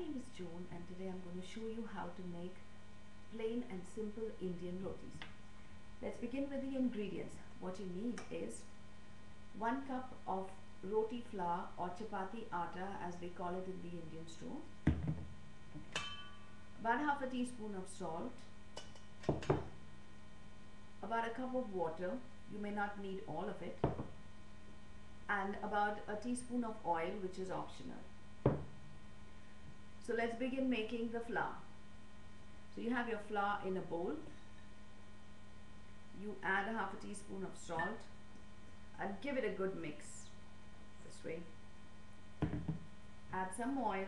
name is Joan and today I'm going to show you how to make plain and simple Indian rotis. Let's begin with the ingredients. What you need is 1 cup of roti flour or chapati atta as they call it in the Indian store, about half a teaspoon of salt, about a cup of water, you may not need all of it, and about a teaspoon of oil, which is optional. So let's begin making the flour. So you have your flour in a bowl. You add half a teaspoon of salt and give it a good mix this way. Add some oil.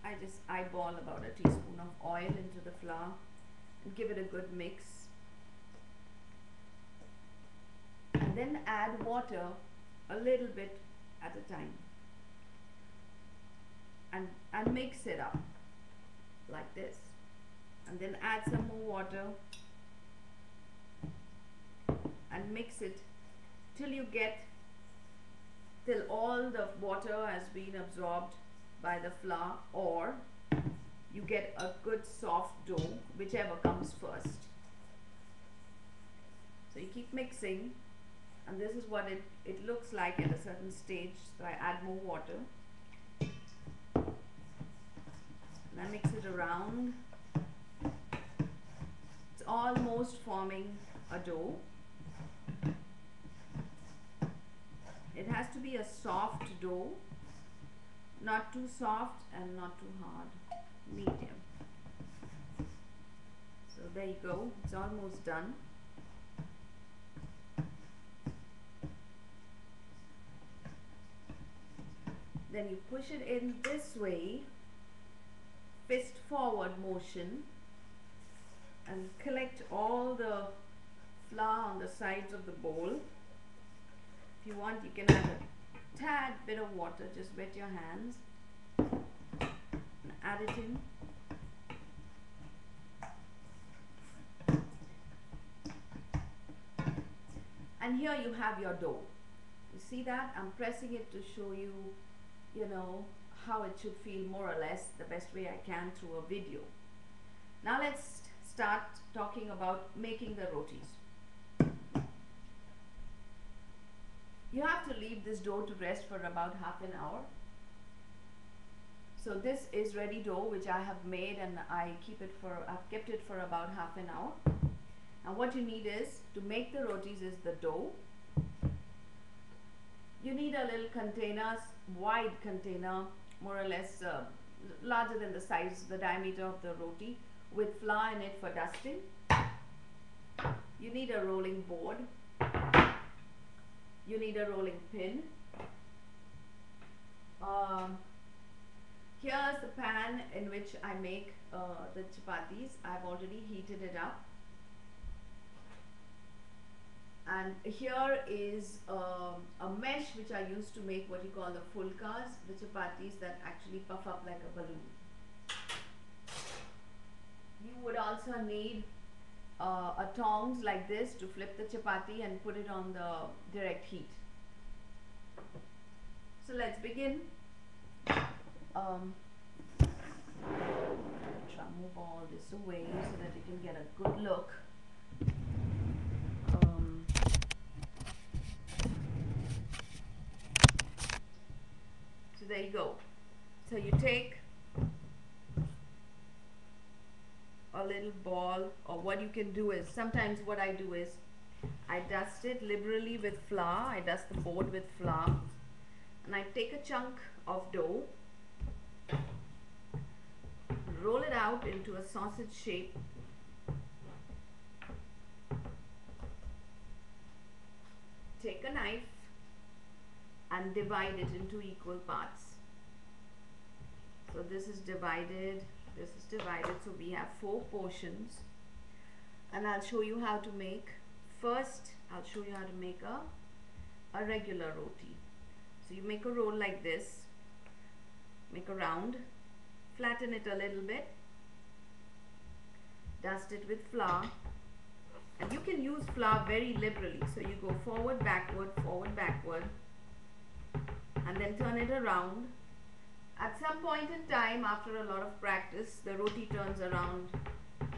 I just eyeball about a teaspoon of oil into the flour and give it a good mix. And then add water a little bit at a time. And mix it up like this, and then add some more water and mix it till all the water has been absorbed by the flour, or you get a good soft dough, whichever comes first. So you keep mixing, and this is what it looks like at a certain stage. So I add more water. I mix it around. It's almost forming a dough. It has to be a soft dough, not too soft and not too hard, medium. So there you go, it's almost done. Then you push it in this way, fist forward motion, and collect all the flour on the sides of the bowl. If you want, you can add a tad bit of water, just wet your hands and add it in. And here you have your dough. You see that? I'm pressing it to show you, how it should feel more or less the best way I can through a video. Now let's start talking about making the rotis. You have to leave this dough to rest for about half an hour. So this is ready dough which I have made, and I've kept it for about half an hour. And what you need is, to make the rotis, is the dough. You need a little container, wide container, more or less larger than the diameter of the roti, with flour in it for dusting. You need a rolling board. You need a rolling pin. Here's the pan in which I make the chapatis. I've already heated it up. And here is a mesh which I use to make what you call the phulkas, the chapatis that actually puff up like a balloon. You would also need a tongs like this to flip the chapati and put it on the direct heat. So let's begin. Try to move all this away so that you can get a good look. So there you go. So you take a little ball, or what you can do is, sometimes what I do is I dust it liberally with flour. I dust the board with flour, and I take a chunk of dough, roll it out into a sausage shape, take a knife and divide it into equal parts. So this is divided, this is divided, so we have 4 portions, and I'll show you how to make. First, I'll show you how to make a regular roti. So you make a roll like this, make a round, flatten it a little bit, dust it with flour, and you can use flour very liberally. So you go forward, backward, and then turn it around At some point in time, after a lot of practice, the roti turns around.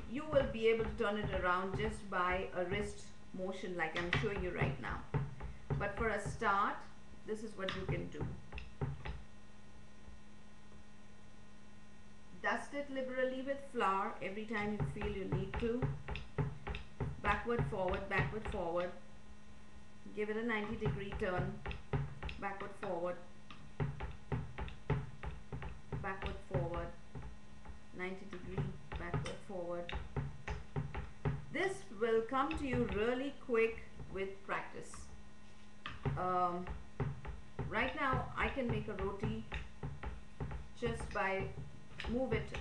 You will be able to turn it around just by a wrist motion like I'm showing you right now. But for a start, this is what you can do. Dust it liberally with flour every time you feel you need to. Backward, forward. Give it a 90-degree turn. Backward, forward. 90 degree, backward, forward. This will come to you really quick with practice. Right now I can make a roti just by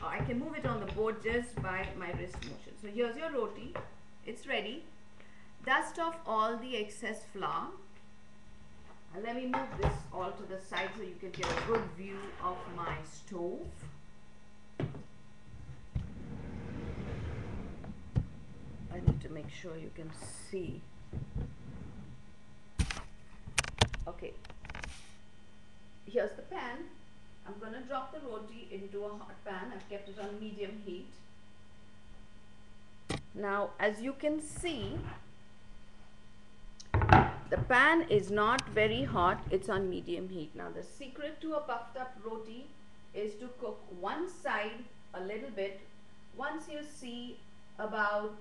I can move it on the board just by my wrist motion. So here's your roti, it's ready. Dust off all the excess flour. And let me move this all to the side so you can get a good view of my stove. I need to make sure you can see. Okay, here's the pan. I'm going to drop the roti into a hot pan. I've kept it on medium heat. Now, as you can see, the pan is not very hot, it's on medium heat. Now, the secret to a puffed up roti is to cook one side a little bit. Once you see about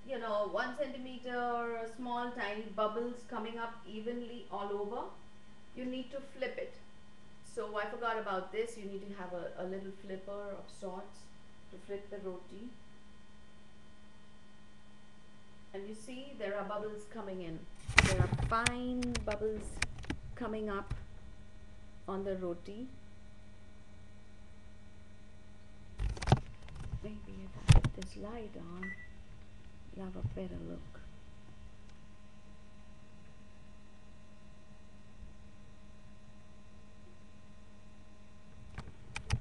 1 centimeter small tiny bubbles coming up evenly all over, you need to flip it. So I forgot about this. You need to have a little flipper of sorts to flip the roti. And you see there are bubbles coming in. There are fine bubbles coming up on the roti. Maybe if I put this light on, you'll have a better look.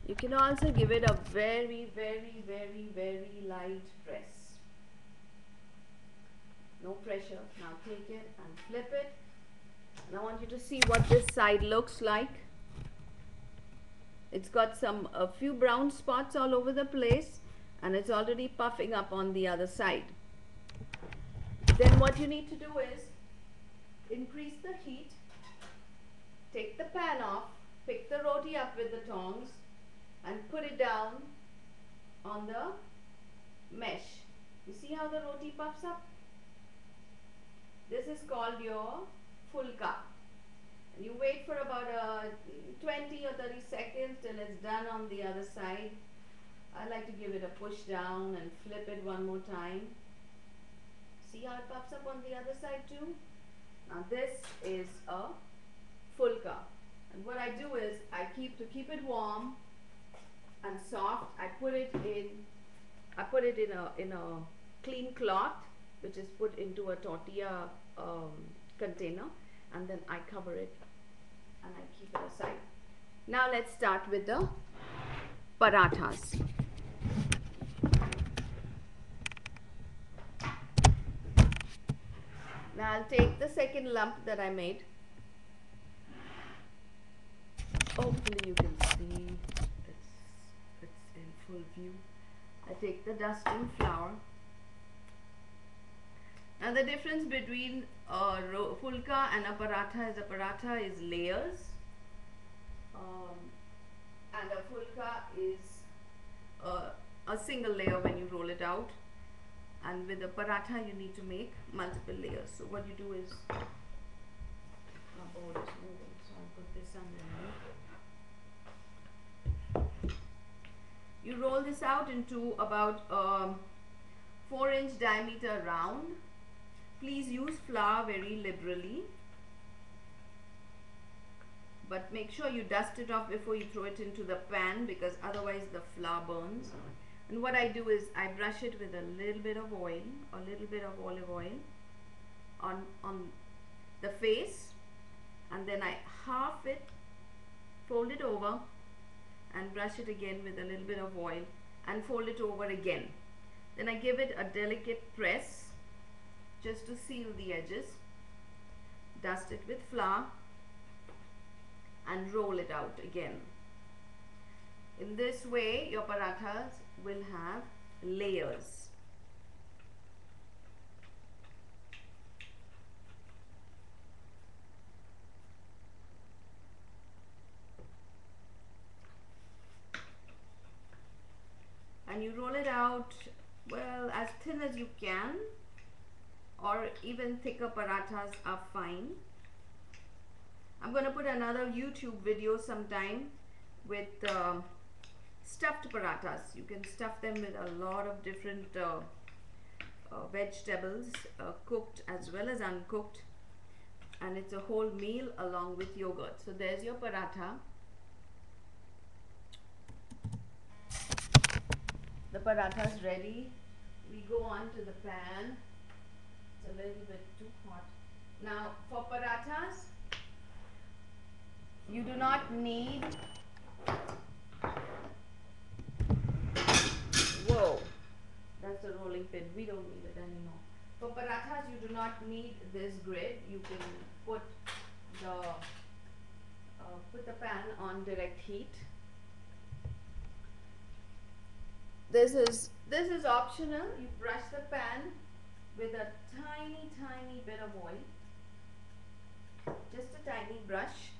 You can also give it a very, very, very, very light press. No pressure. Now take it and flip it. And I want you to see what this side looks like. It's got a few brown spots all over the place, and it's already puffing up on the other side. Then what you need to do is increase the heat, take the pan off, pick the roti up with the tongs and put it down on the mesh. You see how the roti puffs up? This is called your Phulka. And you wait for about 20 or 30 seconds till it's done on the other side. I like to give it a push down and flip it one more time. See how it puffs up on the other side too? Now this is a Phulka. And what I do is to keep it warm and soft, I put it in a clean cloth, which is put into a tortilla container, and then I cover it and I keep it aside. Now let's start with the parathas. Now I'll take the second lump that I made. Hopefully you can see it's in full view. I take the dusting flour. Now the difference between a Phulka and a paratha is layers, and a Phulka is a single layer when you roll it out, and with a paratha you need to make multiple layers. So what you do is, my board is moving, so I'll put this underneath. You roll this out into about 4-inch diameter round. Please use flour very liberally, but make sure you dust it off before you throw it into the pan, because otherwise the flour burns. And what I do is I brush it with a little bit of oil, a little bit of olive oil on the face, and then I half it, fold it over and brush it again with a little bit of oil and fold it over again. Then I give it a delicate press just to seal the edges, dust it with flour and roll it out again. In this way, your parathas will have layers. And you roll it out, well, as thin as you can, or even thicker parathas are fine. I'm going to put another YouTube video sometime with stuffed parathas. You can stuff them with a lot of different vegetables, cooked as well as uncooked, and it's a whole meal along with yogurt. So there's your paratha. The paratha is ready. We go on to the pan. It's a little bit too hot. Now for parathas, you do not need, whoa, that's a rolling pin. We don't need it anymore. For parathas, you do not need this grid. You can put the pan on direct heat. This is optional. You brush the pan with a tiny bit of oil. Just a tiny brush.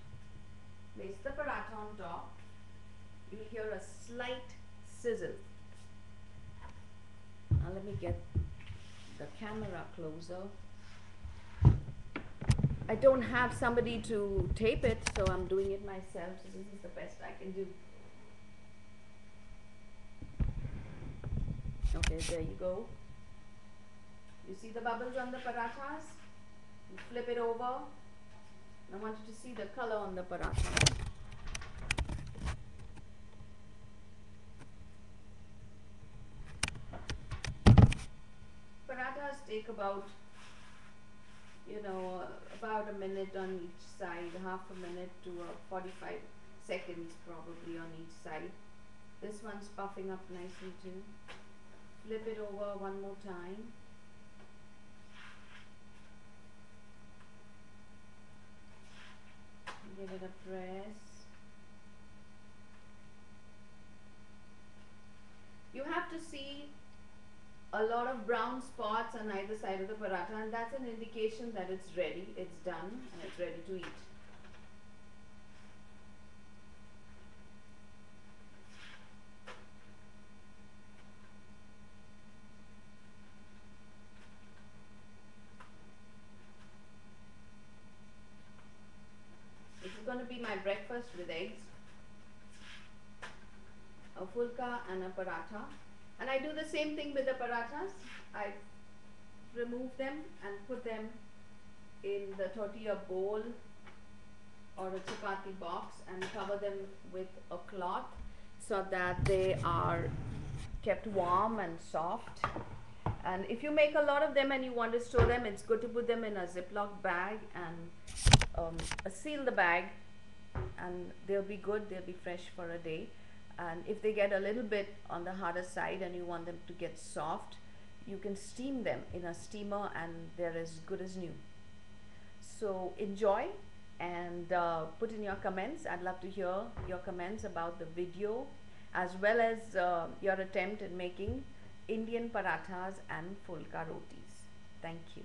Place the paratha on top. You'll hear a slight sizzle. Now let me get the camera closer. I don't have somebody to tape it, so I'm doing it myself. So this is the best I can do. Okay, there you go. You see the bubbles on the parathas? You flip it over. I want you to see the color on the paratha. Parathas take about, about a minute on each side, half a minute to 45 seconds probably on each side. This one's puffing up nicely too. Flip it over one more time. Give it a press. You have to see a lot of brown spots on either side of the paratha, and that's an indication that it's ready, it's done, and it's ready to eat. This is going to be my breakfast with eggs, a phulka and a paratha. And I do the same thing with the parathas. I remove them and put them in the tortilla bowl or a chapati box and cover them with a cloth so that they are kept warm and soft. And if you make a lot of them and you want to store them, it's good to put them in a Ziploc bag and seal the bag, and they'll be good, they'll be fresh for a day. And if they get a little bit on the harder side and you want them to get soft, you can steam them in a steamer and they're as good as new. So enjoy and put in your comments. I'd love to hear your comments about the video as well as your attempt in making Indian parathas and Phulka rotis. Thank you.